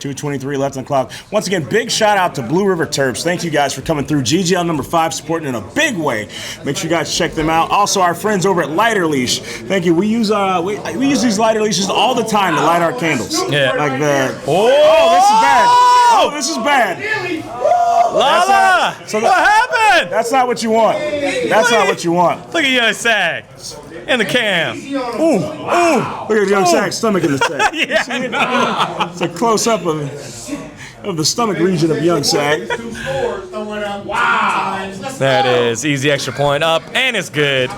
2:23 left on the clock. Once again, big shout out to Blue River Terps. Thank you guys for coming through. GGL number 5 supporting in a big way. Make sure you guys check them out. Also, our friends over at Lighter Leash. Thank you. We use these lighter leashes all the time to light our candles. Yeah. Like the. Oh, this is bad. Oh, this is bad. Lala! What happened? That's not what you want. That's not what you want. Look at Young Sag in the cam. Ooh. Look at Young Sag's stomach in the sack. Yeah, see it? It's a close-up of the stomach region of Young Sag. Wow. There it is. Easy extra point up, and it's good.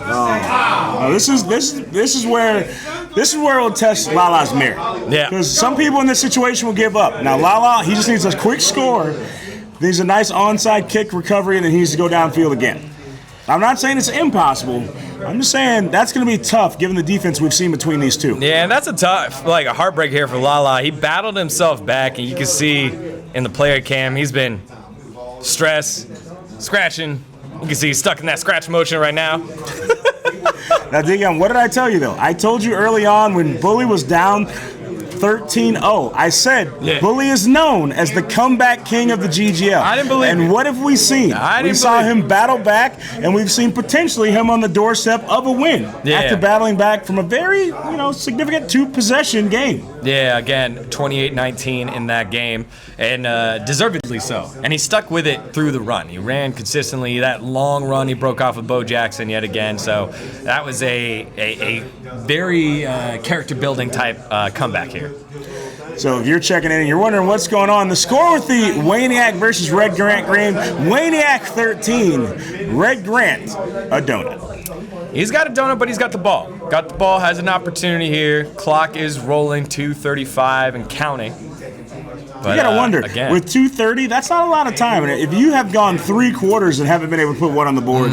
This is where it'll test Lala's merit. Yeah. Because some people in this situation will give up. Now Lala, he just needs a quick score. Needs a nice onside kick recovery, and then he needs to go downfield again. I'm not saying it's impossible. I'm just saying that's going to be tough given the defense we've seen between these two. Yeah, and that's a heartbreak here for Lala. He battled himself back, and you can see in the player cam, he's been stressed, scratching. You can see he's stuck in that scratch motion right now. Now, Dion, what did I tell you, though? I told you early on when Bully was down 13-0. I said Bully is known as the comeback king of the GGL. I didn't believe And what have we seen? We saw him battle back, and we've seen potentially him on the doorstep of a win after battling back from a very, significant 2-possession game. Yeah, again, 28-19 in that game, and deservedly so. And he stuck with it through the run. He ran consistently. That long run he broke off with Bo Jackson yet again. So that was a very character-building type comeback here. So if you're checking in and you're wondering what's going on, the score with the Waniac versus Red Grant game, Waniac 13, Red Grant a donut. He's got a donut, but he's got the ball. Got the ball, has an opportunity here. Clock is rolling, 2:35 and counting. But, you gotta wonder, again, with 2:30, that's not a lot of time. And if you have gone 3 quarters and haven't been able to put one on the board,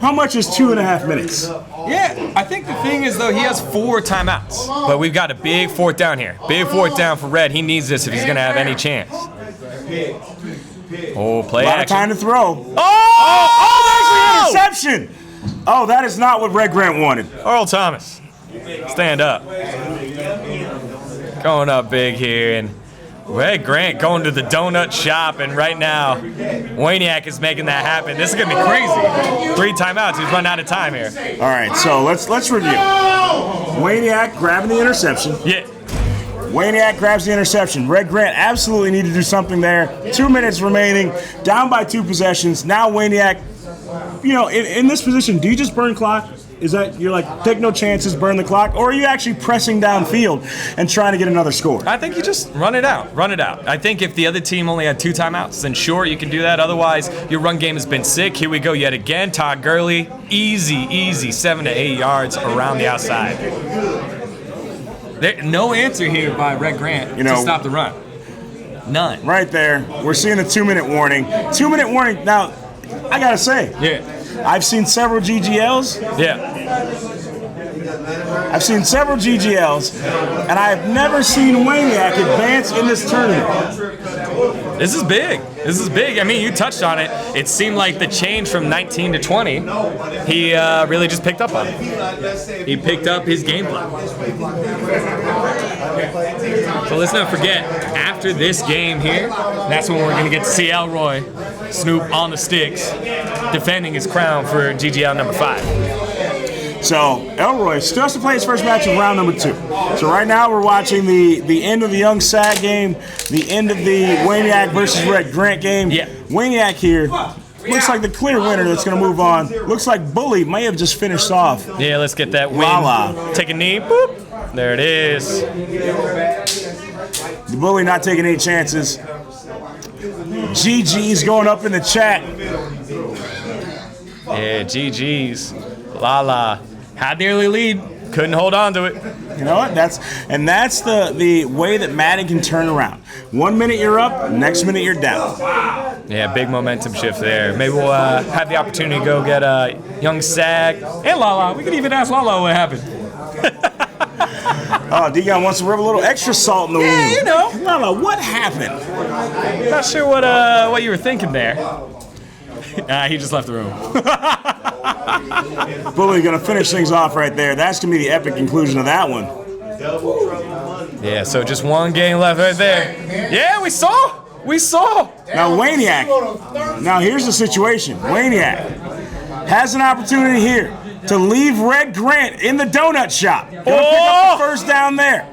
how much is 2.5 minutes? Yeah, I think the thing is, though, he has 4 timeouts. But we've got a big 4th down here. Big 4th down for Red. He needs this if he's going to have any chance. Oh, play action. A lot of time to throw. Oh! There's the interception. Oh, that is not what Red Grant wanted. Earl Thomas, stand up. Going up big here, and Red Grant going to the donut shop, and right now, Waniac is making that happen. This is gonna be crazy. 3 timeouts. He's run out of time here. All right, so let's review. Waniac grabbing the interception. Yeah. Waniac grabs the interception. Red Grant absolutely need to do something there. 2 minutes remaining, down by 2 possessions. Now Waniac, in this position, do you just burn clock? Is that you're like, take no chances, burn the clock? Or are you actually pressing downfield and trying to get another score? I think you just run it out. I think if the other team only had 2 timeouts, then sure, you can do that. Otherwise, your run game has been sick. Here we go yet again. Todd Gurley, easy 7 to 8 yards around the outside. No answer here by Red Grant to stop the run. None. Right there. We're seeing a 2-minute warning. 2-minute warning. Now, I got to say. Yeah. I've seen several GGLs. Yeah. I've seen several GGLs, and I have never seen Waniac advance in this tournament. This is big. I mean, you touched on it. It seemed like the change from 19 to 20, he really just picked up on it. He picked up his game plan. So let's not forget, after this game here, that's when we're going to get to see Elroy, Snoop on the sticks, defending his crown for GGL number 5. So Elroy still has to play his first match of round number 2. So right now we're watching the end of the Young Sag game, the end of the Waniac versus Red Grant game. Yeah. Waniac here looks like the clear winner that's going to move on. Looks like Bully may have just finished off. Yeah, let's get that win. Lala. Take a knee. Boop. There it is. The Bully not taking any chances. GG's going up in the chat. Yeah, GG's. Lala had the early lead, couldn't hold on to it. You know what? That's the way that Madden can turn around. 1 minute you're up, next minute you're down. Yeah, big momentum shift there. Maybe we'll have the opportunity to go get Young Sag and Lala. We could even ask Lala what happened. Dion wants to rub a little extra salt in the wound. Yeah, you know. Lala, what happened? Not sure what you were thinking there. He just left the room. Bully gonna finish things off right there. That's gonna be the epic conclusion of that one. Yeah, so just one game left right there. Yeah, we saw. Now, Waniac. Now, here's the situation. Waniac has an opportunity here to leave Red Grant in the donut shop. Gonna pick up the first down there.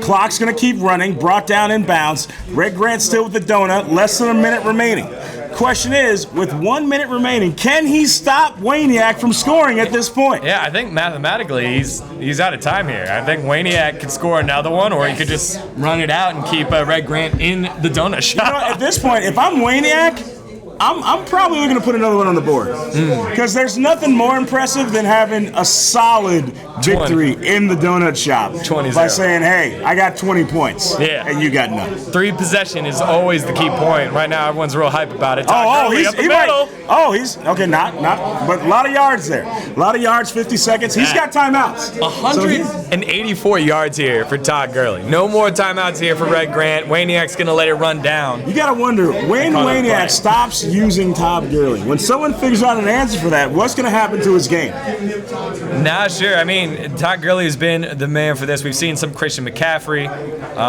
Clock's gonna keep running, brought down in bounds. Red Grant still with the donut, less than a minute remaining. Question is, with 1 minute remaining, can he stop Waniac from scoring at this point? Yeah, I think mathematically he's out of time here. I think Waniac could score another one, or he could just run it out and keep Red Grant in the donut shop. You know, at this point, if I'm Waniac, I'm probably looking to put another one on the board. Because there's nothing more impressive than having a solid victory in the donut shop 20-0. by saying, hey, I got 20 points, and you got none. 3 possession is always the key point. Right now, everyone's real hype about it. He's okay, not, but a lot of yards there. A lot of yards, 50 seconds. He's got timeouts. 184 yards here for Todd Gurley. No more timeouts here for Red Grant. Waniac's going to let it run down. You got to wonder, when Waniac stops using Todd Gurley, when someone figures out an answer for that, what's going to happen to his game? Nah, sure. I mean, Todd Gurley has been the man for this. We've seen some Christian McCaffrey.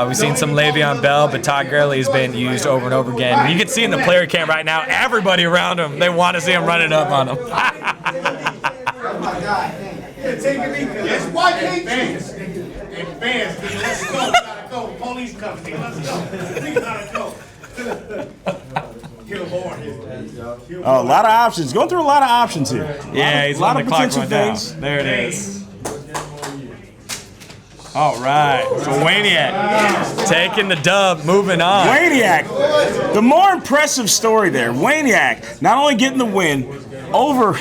We've seen some Le'Veon Bell, but Todd Gurley has been used over and over again. You can see in the player cam right now, everybody around him, they want to see him running up on him. Yes, why can't you? Advance, let's go. We gotta go. Police coming. Let's go. We gotta go. Oh, a lot of options. Going through a lot of options here. Yeah, he's on the clock right now. There it is. All right, so Waniac taking the dub, moving on. Waniac, the more impressive story there. Waniac not only getting the win over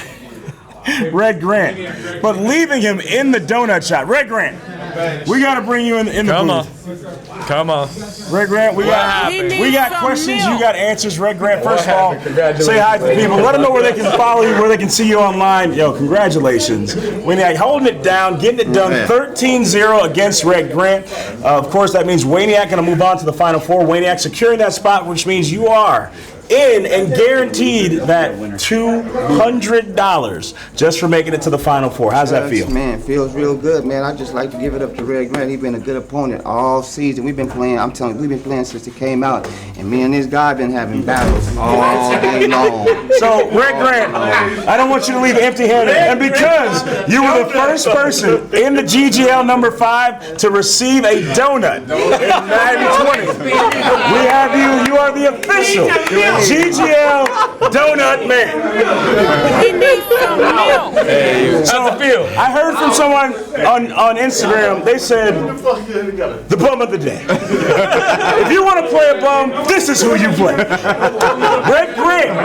Red Grant, but leaving him in the donut shop. Red Grant, we got to bring you in the booth. Come on. Red Grant, we got questions, you got answers. Red Grant, first of all, say hi to the people. Let them know where they can follow you, where they can see you online. Yo, congratulations. Waniac holding it down, getting it done, 13-0 against Red Grant. Of course, that means Waniac going to move on to the Final Four. Waniac securing that spot, which means you are in and guaranteed that $200 just for making it to the Final Four. How's that feel? Man, feels real good, man. I just like to give it up to Red Grant. He's been a good opponent all season. We've been playing, I'm telling you, we've been playing since he came out. And me and this guy been having battles all day long. So, Red Grant, I don't want you to leave empty-handed. And because you were the first person in the GGL number 5 to receive a donut in Madden 20, we have you. You are the official GGL Donut Man. He needs some milk. How's it feel? I heard from someone on Instagram, they said, the bum of the day. If you want to play a bum, this is who you play. Red Grant,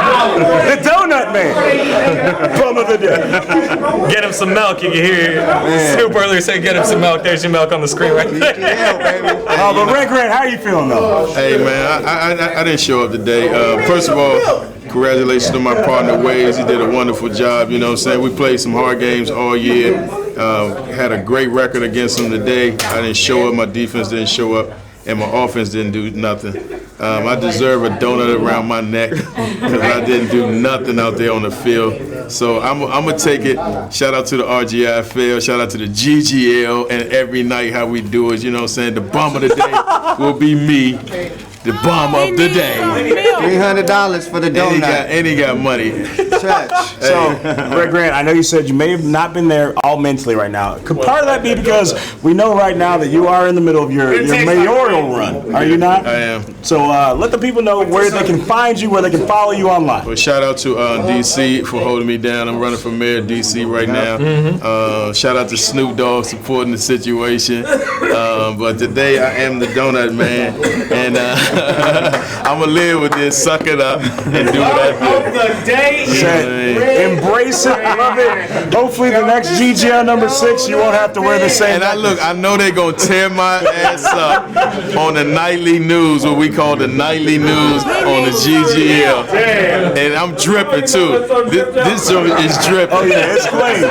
the Donut Man. Bum of the day. Get him some milk. You can hear Snoop earlier say, get him some milk. There's your milk on the screen right there. But Red Grant, how you feeling though? Hey man, I didn't show up today. First of all, congratulations to my partner Waze. He did a wonderful job. You know what I'm saying? We played some hard games all year. Had a great record against them today. I didn't show up. My defense didn't show up. And my offense didn't do nothing. I deserve a donut around my neck because I didn't do nothing out there on the field. So I'm going to take it. Shout out to the RGIFL. Shout out to the GGL. And every night how we do it, you know what I'm saying? The bum of the day will be me. The bum of the day. $300 for the donut. And he got money. So, Red Grant, I know you said you may have not been there all mentally right now. Could part of that be because we know right now that you are in the middle of your mayoral run? Are you not? I am. So let the people know where they can find you, where they can follow you online. Well, shout out to DC for holding me down. I'm running for mayor of DC right now. Shout out to Snoop Dogg supporting the situation. But today I am the donut man. And I'm going to live with this, suck it up, and do what I do. Embrace it, love it. Hopefully the next GGL number 6, you won't have to wear the same. And I know they're going to tear my ass up on the nightly news, what we call the nightly news on the GGL. And I'm dripping too. This is dripping. Oh yeah, it's glazed.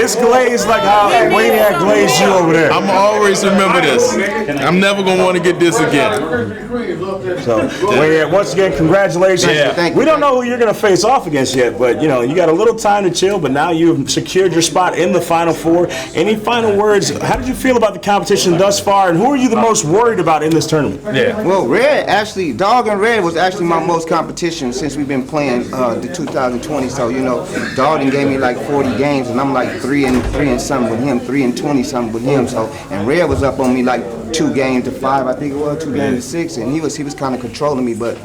It's glazed like how Waniac glazed you over there. I'm always remember this. I'm never going to want to get this again. So, Waniac, once again, congratulations. Thank you. We don't know who you're going to face off off against yet, but you got a little time to chill. But now you've secured your spot in the Final Four. Any final words? How did you feel about the competition thus far, and who are you the most worried about in this tournament? Yeah. Well, Dog and Red was actually my most competition since we've been playing the 2020. So Dog gave me like 40 games, and I'm like 3 and something with him, 3 and 20 something with him. So and Red was up on me like 2 games to 5, I think it was 2 games to 6, and he was kind of controlling me, but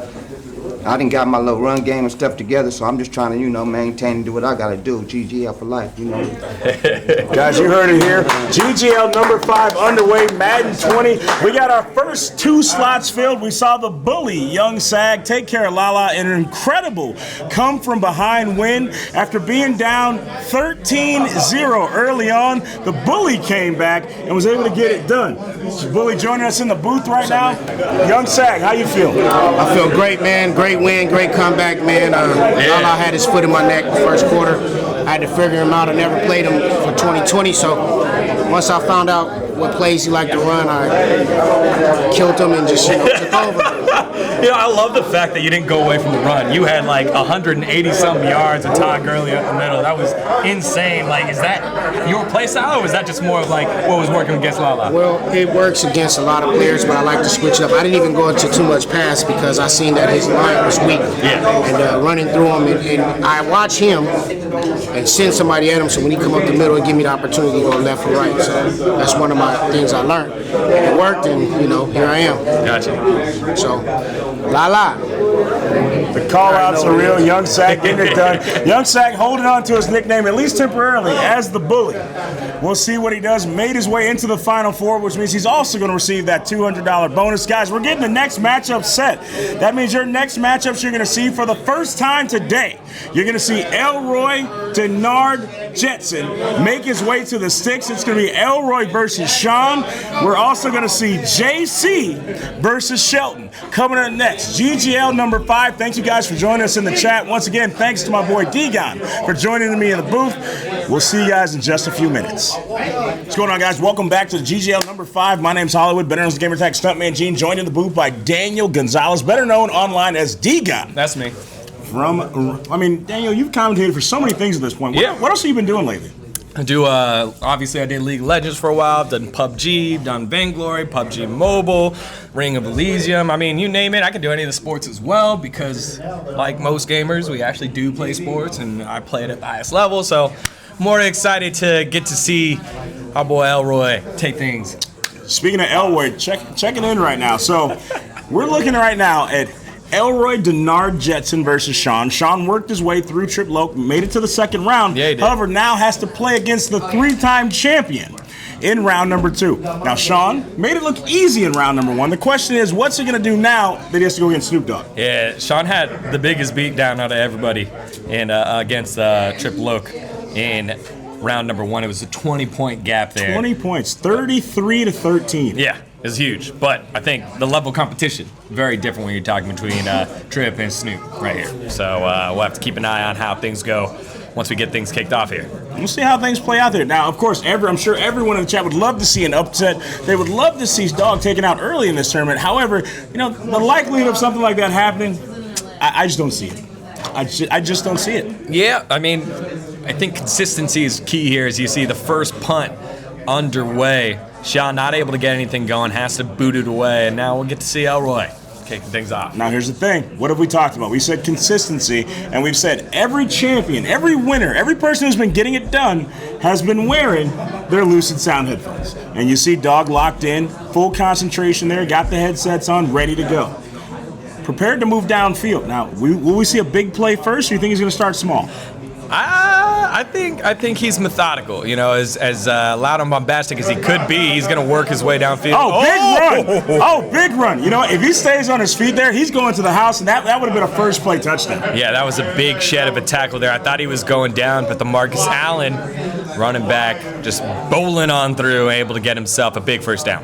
I done got my little run game and stuff together, so I'm just trying to, maintain and do what I got to do. GGL for life, Guys, you heard it here. GGL number 5 underway, Madden 20. We got our first 2 slots filled. We saw the bully, Young Sag, take care of Lala in an incredible come-from-behind win. After being down 13-0 early on, the bully came back and was able to get it done. Bully joining us in the booth right now. Young Sag, how you feel? I feel great, man. Great win, great comeback, man. Lala had his foot in my neck the first quarter. I had to figure him out. I never played him for 2020, so once I found out what plays he liked to run, I killed him and just took over. I love the fact that you didn't go away from the run. You had like 180-something yards with Todd Gurley up the middle. That was insane. Like, is that your play style, or was that just more of like what was working against Lala? Well, it works against a lot of players, but I like to switch it up. I didn't even go into too much pass because I seen that his line was weak. Yeah. And running through him, and I watch him and send somebody at him, so when he come up the middle, it give me the opportunity to go left or right. So that's one of my things I learned. It worked, and here I am. Gotcha. So, la. The call-outs are real. Young Sag getting it done. Young Sag holding on to his nickname, at least temporarily, as the bully. We'll see what he does. Made his way into the Final Four, which means he's also going to receive that $200 bonus. Guys, we're getting the next matchup set. That means your next matchups you're going to see for the first time today. You're going to see Elroy Denard Jetson make his way to the sticks. It's going to be Elroy versus Shawn. We're also going to see JC versus Shelton coming up next. GGL number 5. Thank you guys for joining us in the chat. Once again, thanks to my boy Degon for joining me in the booth. We'll see you guys in just a few minutes. What's going on, guys? Welcome back to GGL number 5. My name's Hollywood, better known as Gamertag Stuntman Gene, joined in the booth by Daniel Gonzalez, better known online as Degon. That's me. Daniel, you've commentated for so many things at this point. What else have you been doing lately? I do, obviously I did League of Legends for a while, I've done PUBG, done Vainglory, PUBG Mobile, Ring of Elysium, you name it, I can do any of the sports as well because like most gamers, we actually do play sports and I play it at the highest level, so more excited to get to see our boy Elroy take things. Speaking of Elroy, checking in right now, so we're looking right now at Elroy Denard Jetson versus Shawn. Shawn worked his way through Trip Loke, made it to the second round. Yeah, he did. However, now has to play against the 3-time champion in round number 2. Now, Shawn made it look easy in round number 1. The question is, what's he going to do now that he has to go against Snoop Dogg? Yeah, Shawn had the biggest beatdown out of everybody against Trip Loke in round number 1. It was a 20-point gap there. 20 points, 33-13. Yeah, it was huge. But I think the level of competition, very different when you're talking between Trip and Snoop right here. So we'll have to keep an eye on how things go once we get things kicked off here. We'll see how things play out there. Now, of course, I'm sure everyone in the chat would love to see an upset. They would love to see Dogg taken out early in this tournament. However, the likelihood of something like that happening, I just don't see it. I just don't see it. Yeah, I think consistency is key here as you see the first punt underway. Shawn not able to get anything going, has to boot it away, and now we'll get to see Elroy kicking things off. Now here's the thing. What have we talked about? We said consistency, and we've said every champion, every winner, every person who's been getting it done has been wearing their Lucid Sound headphones. And you see Dogg locked in, full concentration there, got the headsets on, ready to go. Prepared to move downfield. Now, will we see a big play first, or you think he's going to start small? I think he's methodical. As loud and bombastic as he could be, he's going to work his way downfield. Big run! Oh, big run! If he stays on his feet there, he's going to the house, and that would have been a first play touchdown. Yeah, that was a big shed of a tackle there. I thought he was going down, but the Marcus Allen running back just bowling on through, able to get himself a big first down.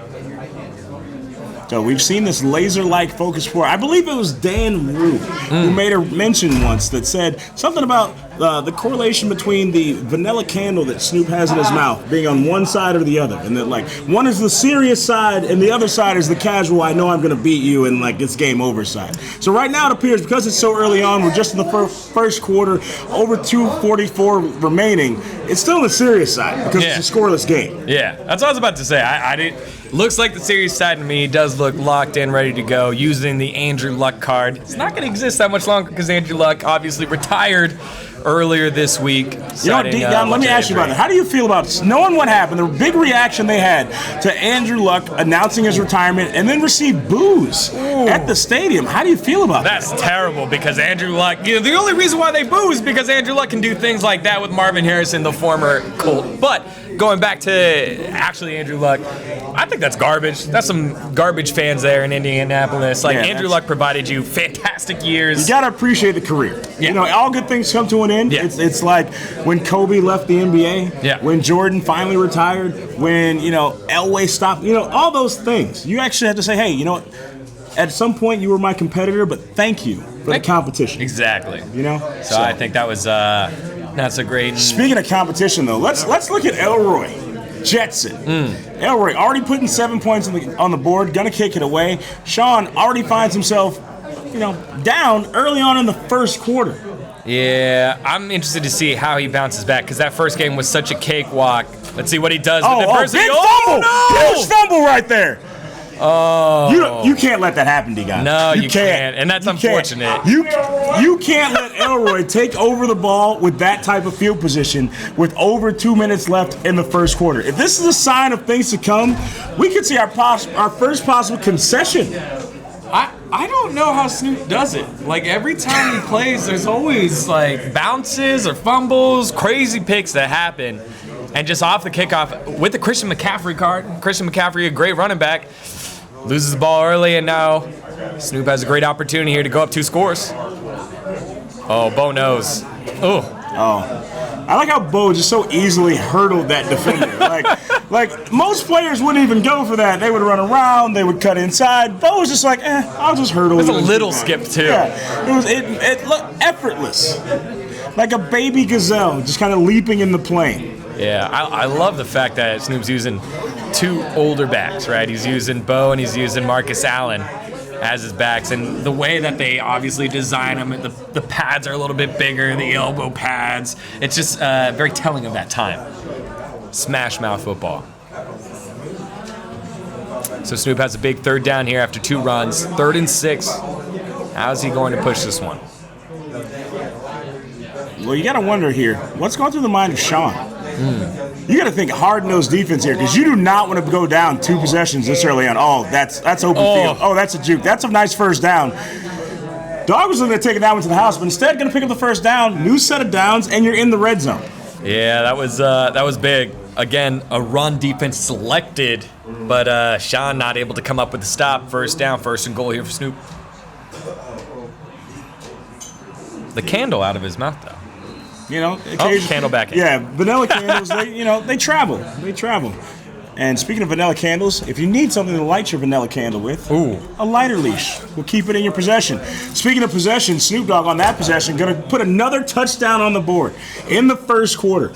So we've seen this laser-like focus for, I believe it was Dan Rue, who made a mention once that said something about the correlation between the vanilla candle that Snoop has in his mouth being on one side or the other, and that like one is the serious side and the other side is the casual, I know I'm going to beat you and like it's game over side. So right now it appears, because it's so early on, we're just in the first quarter, over 2:44 remaining, it's still on the serious side because it's a scoreless game. Yeah, that's what I was about to say. I didn't. Looks like the serious side to me does look locked in, ready to go, using the Andrew Luck card. It's not going to exist that much longer because Andrew Luck obviously retired earlier this week. You know what, Don, let me ask you about that. How do you feel about knowing what happened, the big reaction they had to Andrew Luck announcing his retirement and then received boos at the stadium? How do you feel about that? That's terrible because Andrew Luck, the only reason why they boo is because Andrew Luck can do things like that with Marvin Harrison, the former Colt. But going back to actually Andrew Luck, I think that's garbage. That's some garbage fans there in Indianapolis. Like, Andrew Luck provided you fantastic years. You got to appreciate the career. Yeah. You know, all good things come to an end. Yeah. It's like when Kobe left the NBA, when Jordan finally retired, when, you know, Elway stopped, you know, all those things. You actually have to say, hey, you know what? At some point you were my competitor, but thank you for the competition. Exactly. You know? So I think that was not so great. Speaking of competition, though, let's look at Elroy Jetson. Elroy already putting 7 points on the board, gonna kick it away. Shawn already finds himself, you know, down early on in the first quarter. Yeah, I'm interested to see how he bounces back because that first game was such a cakewalk. Let's see what he does with it. Big fumble! No! Huge fumble right there. Oh, you can't let that happen, D-Guy. No, you can't, and that's unfortunate. You can't let Elroy take over the ball with that type of field position with over 2 minutes left in the first quarter. If this is a sign of things to come, we could see our first possible concession. I don't know how Snoop does it. Like, every time he plays, there's always, like, bounces or fumbles, crazy picks that happen. And just off the kickoff, with the Christian McCaffrey card, Christian McCaffrey, a great running back, loses the ball early, and now Snoop has a great opportunity here to go up 2 scores. Oh, Bo knows. I like how Bo just so easily hurdled that defender. like most players wouldn't even go for that. They would run around, they would cut inside. Bo was just like, I'll just hurdle. It was a little skip too. Yeah, it looked effortless, like a baby gazelle just kind of leaping in the plane. Yeah, I love the fact that Snoop's using 2 older backs, right? He's using Bo and he's using Marcus Allen as his backs, and the way that they obviously design them, the pads are a little bit bigger, the elbow pads. It's just very telling of that time. Smash mouth football. So Snoop has a big 3rd down here after 2 runs. 3rd and 6. How's he going to push this one? Well, you got to wonder here, what's going through the mind of Shawn? You got to think hard-nosed defense here because you do not want to go down 2 possessions this early on. Oh, that's open field. Oh, that's a juke. That's a nice first down. Dog was looking to take that one to the house, but instead going to pick up the first down, new set of downs, and you're in the red zone. Yeah, that was big. Again, a run defense selected, but Shawn not able to come up with the stop. First down, 1st and goal here for Snoop. The candle out of his mouth, though. You know, candle back in. Yeah, vanilla candles, they travel. They travel. And speaking of vanilla candles, if you need something to light your vanilla candle with, a lighter leash will keep it in your possession. Speaking of possession, Snoop Dogg on that possession going to put another touchdown on the board in the first quarter.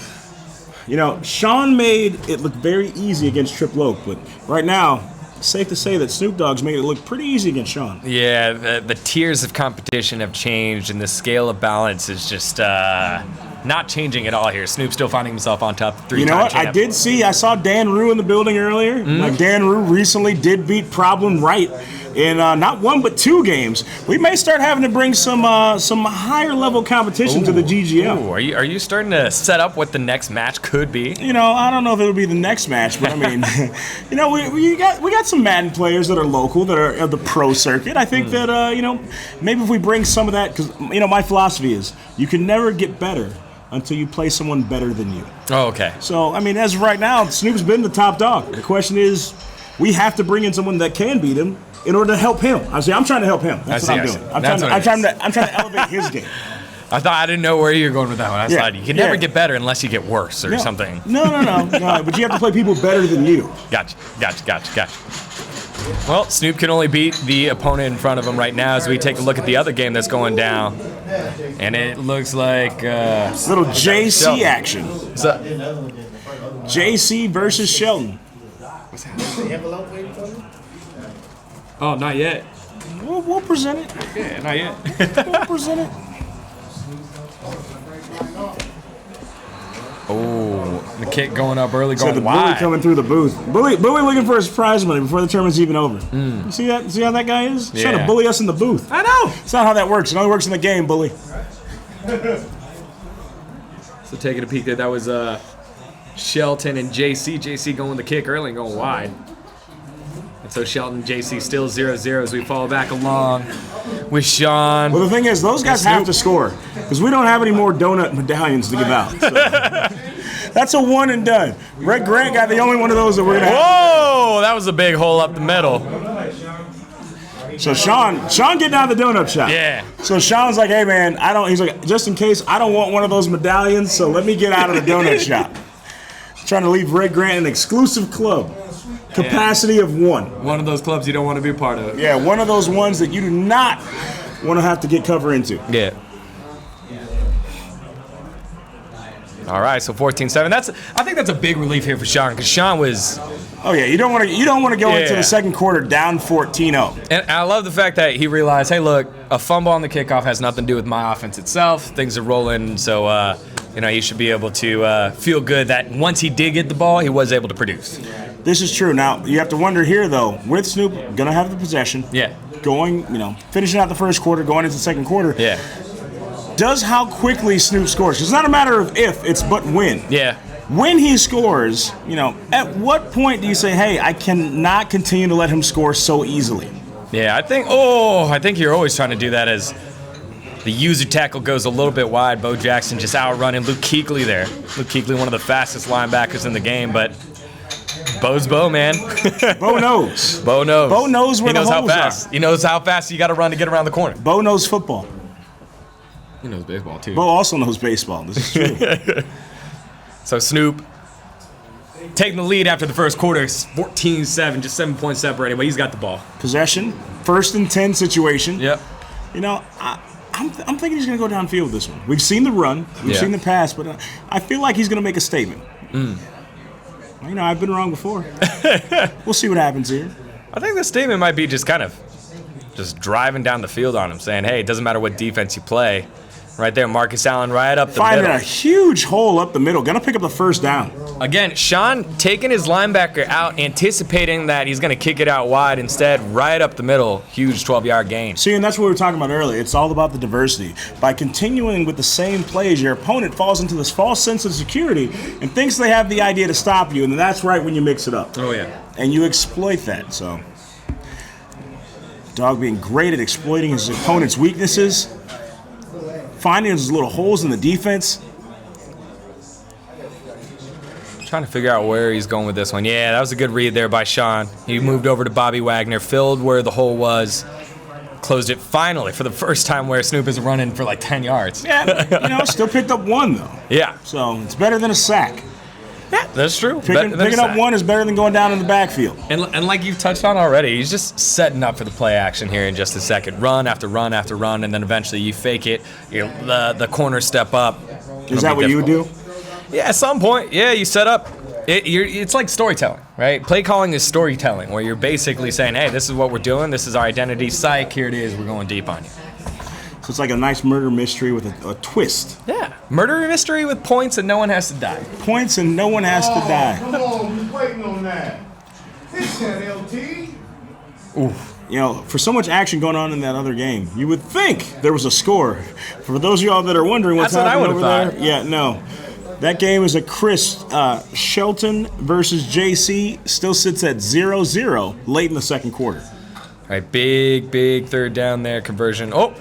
You know, Shawn made it look very easy against Trip Loke, but right now, safe to say that Snoop Dogg's made it look pretty easy against Shawn. Yeah, the tiers of competition have changed, and the scale of balance is just not changing at all here. Snoop still finding himself on top. 3-time You know what? champ. I saw Dan Rue in the building earlier. Like, Dan Rue recently did beat Problem Right in not 1 but 2 games. We may start having to bring some higher level competition to the GGL. Are you starting to set up what the next match could be? You know, I don't know if it'll be the next match, but I mean, you know, we got some Madden players that are local, that are of the pro circuit. I think that you know, maybe if we bring some of that, because you know, my philosophy is you can never get better until you play someone better than you. Oh, okay. So I mean, as of right now, Snoop's been the top dog. The question is, we have to bring in someone that can beat him in order to help him. I'm trying to help him. That's what I'm doing. I'm trying to elevate his game. I didn't know where you were going with that one. I thought you can never get better unless you get worse or something. No. But you have to play people better than you. Gotcha. Well, Snoop can only beat the opponent in front of him right now as we take a look at the other game that's going down. And it looks like Little JC Shelton. action. so, JC versus Shelton. oh, not yet. We'll present it. Yeah, not yet. We'll present it. Oh, the kick going up early, So going the bully wide. coming through the booth. Bully looking for his prize money before the tournament's even over. You see that? See how that guy is? He's trying to Yeah. bully us in the booth. I know. It's not how that works. It only works in the game, bully. So taking a peek there, that was Shelton and JC. JC going the kick early and going wide. And so Shelton and JC still 0-0 as we follow back along with Shawn. Well, the thing is, those guys have to score because we don't have any more donut medallions to give out. So. That's a one and done. Red Grant got the only one of those that we're gonna have. Whoa, that was a big hole up the middle. So Shawn get down the donut shop. Yeah. So Sean's like, hey man, he's like, just in case, I don't want one of those medallions, so let me get out of the donut shop. Trying to leave Red Grant an exclusive club. Capacity of one. One of those clubs you don't want to be a part of. Yeah, one of those ones that you do not want to have to get cover into. Yeah. All right, so 14-7. I think that's a big relief here for Shawn because Shawn was. Oh yeah, you don't want to go into Yeah. the second quarter down 14-0. And I love the fact that he realized, hey, look, a fumble on the kickoff has nothing to do with my offense itself. Things are rolling, so he should be able to feel good that once he did get the ball, he was able to produce. This is true. Now you have to wonder here though, with Snoop gonna have the possession. Yeah. Going, finishing out the first quarter, going into the second quarter. Yeah. Does how quickly Snoop scores. 'Cause it's not a matter of if, it's but when. Yeah. When he scores, at what point do you say, hey, I cannot continue to let him score so easily? Yeah, I think you're always trying to do that as the user tackle goes a little bit wide. Bo Jackson just outrunning Luke Kuechly there. Luke Kuechly, one of the fastest linebackers in the game, but Bo's Bo, man. Bo knows. Bo knows. Bo knows where he knows the how holes fast. are. He knows how fast you got to run to get around the corner. Bo knows football. He knows baseball too. Bo also knows baseball. This is true. So Snoop taking the lead after the first quarter, 14-7, just 7 points separated, but he's got the ball. Possession, 1st and 10 situation. Yep. I'm thinking he's going to go downfield with this one. We've seen the run, we've seen the pass, but I feel like he's going to make a statement. I've been wrong before. We'll see what happens here. I think the statement might be just kind of just driving down the field on him, saying, hey, it doesn't matter what defense you play. Right there, Marcus Allen right up the Finding middle. a huge hole up the middle. Going to pick up the first down. Again, Shawn taking his linebacker out, anticipating that he's going to kick it out wide. Instead, right up the middle, huge 12-yard gain. See, and that's what we were talking about earlier. It's all about the diversity. By continuing with the same plays, your opponent falls into this false sense of security and thinks they have the idea to stop you, and that's right when you mix it up. Oh, yeah. And you exploit that, so. Dog being great at exploiting his opponent's weaknesses, finding those little holes in the defense. Trying to figure out where he's going with this one. Yeah, that was a good read there by Shawn. He moved over to Bobby Wagner, filled where the hole was, closed it finally for the first time where Snoop is running for like 10 yards. Yeah, still picked up one, though. Yeah. So it's better than a sack. Yeah, that's true. Picking up one is better than going down in the backfield. And like you've touched on already, he's just setting up for the play action here in just a second. Run after run after run, and then eventually you fake it. The corners step up. Is that what you would do? Yeah, at some point. Yeah, you set up. It's like storytelling, right? Play calling is storytelling, where you're basically saying, hey, this is what we're doing. This is our identity. Psych, here it is. We're going deep on you. So it's like a nice murder mystery with a twist. Yeah. Murder mystery with points and no one has to die. Points and no one has to die. Come on, who's waiting on that? Hit that, LT. Oof. For so much action going on in that other game, you would think there was a score. For those of y'all that are wondering what's That's what I happening over would've there, yeah, no. That game is a crisp. Shelton versus JC still sits at 0-0 late in the second quarter. All right, big third down there, conversion. Oh,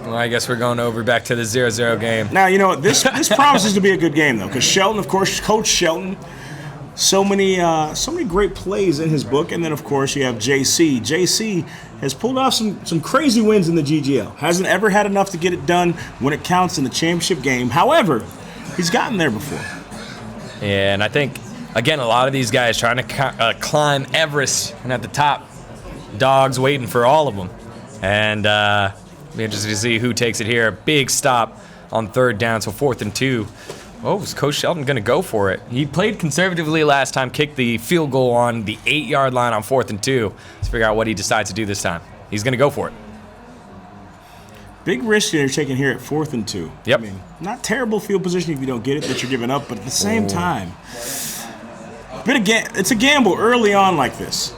well, I guess we're going over back to the 0-0 game. Now, this promises to be a good game, though, because Shelton, of course, Coach Shelton, so many great plays in his book, and then, of course, you have JC. JC has pulled off some crazy wins in the GGL. Hasn't ever had enough to get it done when it counts in the championship game. However, he's gotten there before. Yeah, and I think, again, a lot of these guys trying to climb Everest, and at the top, dogs waiting for all of them. And Be interested to see who takes it here. Big stop on 3rd down, so 4th and 2. Oh, is Coach Shelton going to go for it? He played conservatively last time, kicked the field goal on the 8-yard line on 4th and 2. Let's figure out what he decides to do this time. He's going to go for it. Big risk you're taking here at 4th and 2. Yep. I mean, not terrible field position if you don't get it that you're giving up, but at the same time, it's a gamble early on like this.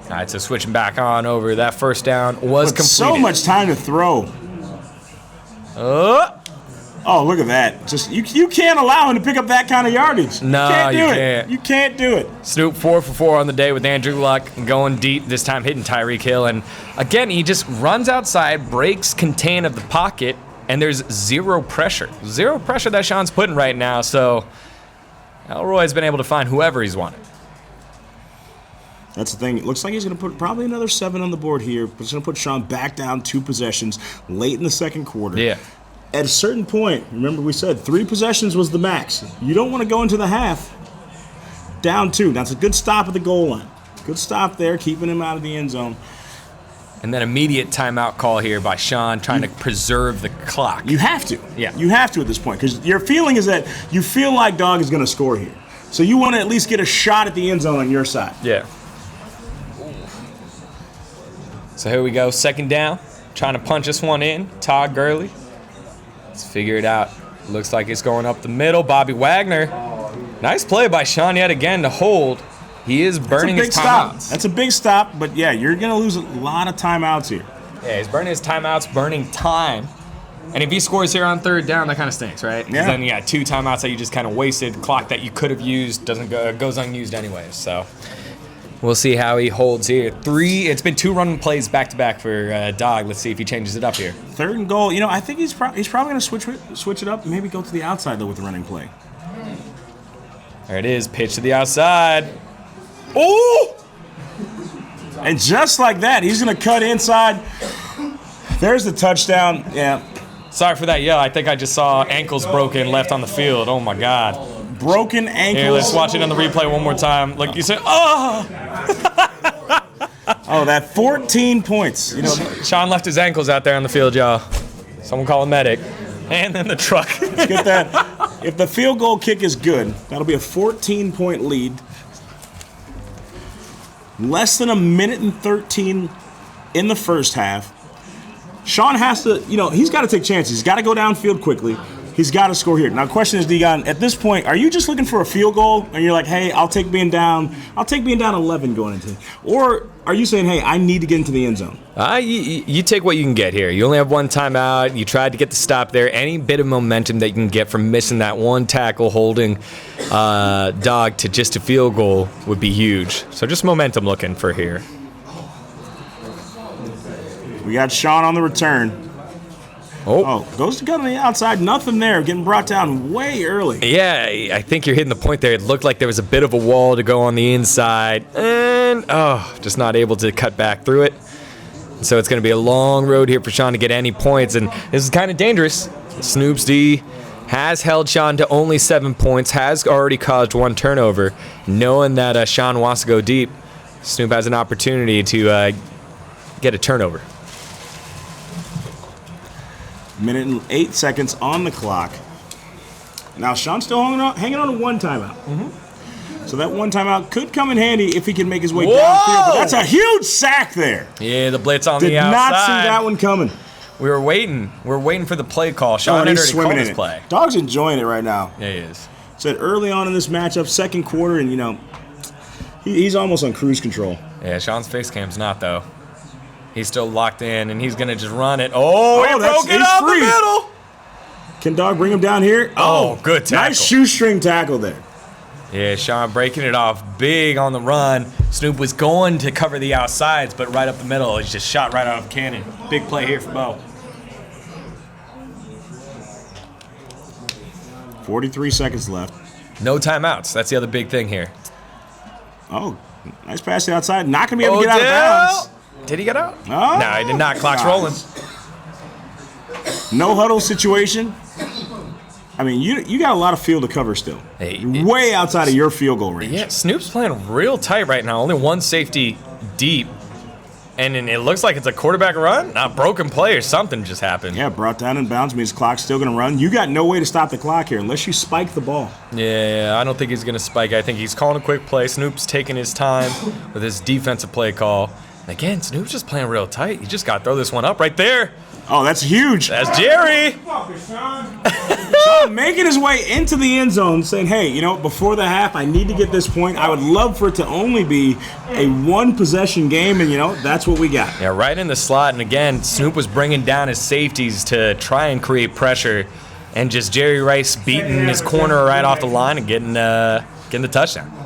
All right, so switching back on over. That 1st down was completed. So much time to throw. Oh, look at that. Just you can't allow him to pick up that kind of yardage. No, you can't. You can't do it. Snoop 4 for 4 on the day with Andrew Luck going deep, this time hitting Tyreek Hill. And again, he just runs outside, breaks contain of the pocket, and there's zero pressure. Zero pressure that Shawn's putting right now. So Elroy's been able to find whoever he's wanted. That's the thing. It looks like he's going to put probably another 7 on the board here, but he's going to put Shawn back down 2 possessions late in the 2nd quarter. Yeah. At a certain point, remember we said 3 possessions was the max. You don't want to go into the half down 2. That's a good stop at the goal line. Good stop there, keeping him out of the end zone. And then immediate timeout call here by Shawn, trying to preserve the clock. You have to. Yeah. You have to at this point, because your feeling is that you feel like Dog is going to score here. So you want to at least get a shot at the end zone on your side. Yeah. So here we go, 2nd down. Trying to punch this one in. Todd Gurley. Let's figure it out. Looks like it's going up the middle. Bobby Wagner. Nice play by Shawn yet again to hold. He is burning his timeouts. That's a big stop, but yeah, you're going to lose a lot of timeouts here. Yeah, he's burning his timeouts, burning time. And if he scores here on 3rd down, that kind of stinks, right? Yeah. Then you got 2 timeouts that you just kind of wasted. Clock that you could have used goes unused anyways. So we'll see how he holds here. It's been 2 run plays back-to-back for Dog. Let's see if he changes it up here. 3rd and goal. You know, I think he's probably going to switch it up. Maybe go to the outside, though, with the running play. There it is. Pitch to the outside. Oh! And just like that, he's going to cut inside. There's the touchdown. Yeah. Sorry for that yell. I think I just saw ankles broken left on the field. Oh, my God. Broken ankles. Here, let's watch it on the replay one more time. Like you said, oh! Oh, that 14 points. You know, Shawn left his ankles out there on the field, y'all. Someone call a medic. And then the truck. Let's get that. If the field goal kick is good, that'll be a 14-point lead. Less than 1:13 in the 1st half. Shawn has to, he's got to take chances. He's got to go downfield quickly. He's got to score here. Now, the question is, Degon, at this point, are you just looking for a field goal? And you're like, hey, I'll take being down 11 going into it. Or are you saying, hey, I need to get into the end zone? You take what you can get here. You only have 1 timeout. You tried to get the stop there. Any bit of momentum that you can get from missing that 1 tackle holding Dog to just a field goal would be huge. So just momentum looking for here. We got Shawn on the return. Oh, goes to cut on the outside. Nothing there. Getting brought down way early. Yeah, I think you're hitting the point there. It looked like there was a bit of a wall to go on the inside. And, just not able to cut back through it. So it's going to be a long road here for Shawn to get any points. And this is kind of dangerous. Snoop's D has held Shawn to only 7 points, has already caused 1 turnover. Knowing that Shawn wants to go deep, Snoop has an opportunity to get a turnover. 1 and 8 seconds on the clock. Now, Shawn's still hanging on to 1 timeout. Mm-hmm. So that 1 timeout could come in handy if he can make his way downfield. But that's a huge sack there. Yeah, the blitz on the outside. Did not see that one coming. We were waiting. We're waiting for the play call. Shawn had already called his play. Dog's enjoying it right now. Yeah, he is. Said early on in this matchup, 2nd quarter, and, he's almost on cruise control. Yeah, Shawn's face cam's not, though. He's still locked in, and he's going to just run it. Oh, he broke it up the middle. Can Dog bring him down here? Oh, good tackle. Nice shoestring tackle there. Yeah, Shawn breaking it off big on the run. Snoop was going to cover the outsides, but right up the middle, he just shot right out of cannon. Big play here for Bo. 43 seconds left. No timeouts. That's the other big thing here. Oh, nice pass to the outside. Not going to be able to get out of bounds. Did he get out? Oh, no, he did not. Clock's rolling. No huddle situation. I mean, you got a lot of field to cover still. Hey, way outside of your field goal range. Yeah, Snoop's playing real tight right now. Only 1 safety deep. and then it looks like it's a quarterback run, a broken play or something just happened. Yeah, brought down in bounds means clock's still going to run. You got no way to stop the clock here unless you spike the ball. Yeah, I don't think he's going to spike. I think he's calling a quick play. Snoop's taking his time with his defensive play call. And again, Snoop's just playing real tight. He just got to throw this one up right there. Oh, that's huge. That's Jerry. Shawn making his way into the end zone saying, hey, you know, before the half, I need to get this point. I would love for it to only be a one-possession game, and, you know, that's what we got. Yeah, right in the slot. And again, Snoop was bringing down his safeties to try and create pressure. And just Jerry Rice beating his corner right off the line and getting the touchdown.